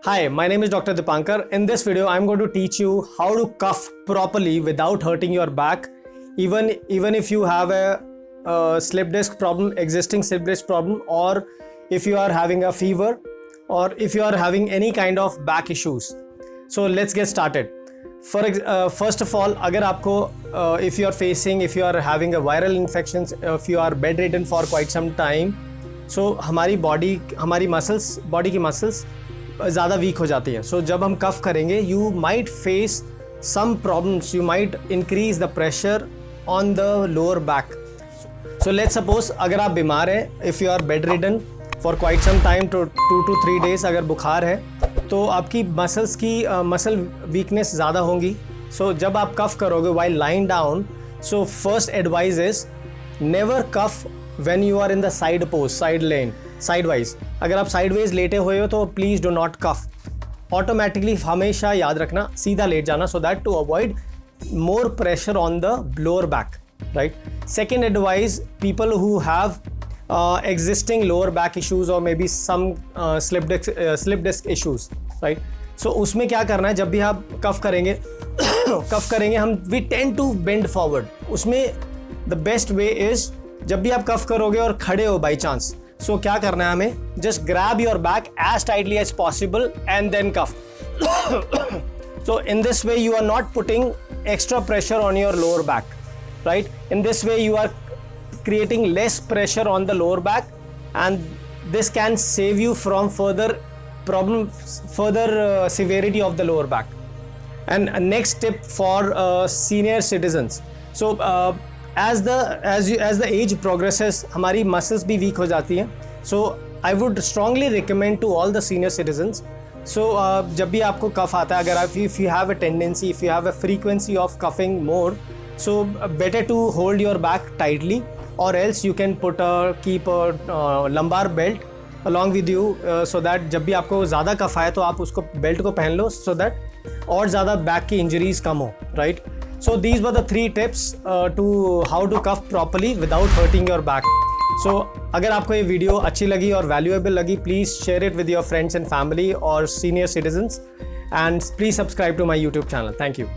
Hi, my name is Dr. Deepankar. In this video, I'm going to teach you how to cuff properly without hurting your back. Even if you have a slip disc problem, existing slip disc problem, or if you are having a fever, or if you are having any kind of back issues. So let's get started. First of all, अगर आपको if you are having a viral infections, if you are bedridden for quite some time, so हमारी body की muscles ज़्यादा weak हो जाती है. So जब हम कफ करेंगे you might face some problems, you might increase the pressure on the lower back. So let's suppose अगर आप बीमार हैं, if you are bedridden for quite some time, तो 2 to 3 days अगर बुखार है तो आपकी मसल वीकनेस ज़्यादा होंगी. सो जब आप कफ करोगे while lying down, so first advice is never cough when you are in the side pose, sidewise. अगर आप साइडवेज लेटे हुए हो तो please do not cough. Automatically हमेशा याद रखना सीधा लेट जाना, so that to avoid more pressure on the lower back, right. Second advice, people who have existing lower back issues or maybe some slip disc issues, right. So उसमें क्या करना है, जब भी आप कफ करेंगे हम we tend to bend forward. उसमें the best way is जब भी आप कफ करोगे और खड़े हो बाई चांस, सो क्या करना है हमें, just grab your back as tightly as possible and then cough. So in this way you are not putting extra pressure on your lower back, right. In this way you are creating less pressure on the lower back, and this can save you from further severity of the lower back. And next tip for senior citizens. So as the age progresses, हमारी muscles भी weak हो जाती हैं. So I would strongly recommend to all the senior citizens. So जब भी आपको कफ आता है, अगर if you have a tendency, if you have a frequency of coughing more, so better to hold your back tightly, or else you can keep a lumbar belt along with you, so that जब भी आपको ज़्यादा कफ आए तो आप उसको belt को पहन लो, so that और ज़्यादा बैक की इंजरीज कम हो, right. So these were the 3 tips to how to cuff properly without hurting your back. So अगर आपको ये वीडियो अच्छी लगी और वैल्यूएबल लगी, please share it with your friends and family or senior citizens, and please subscribe to my YouTube channel. Thank you.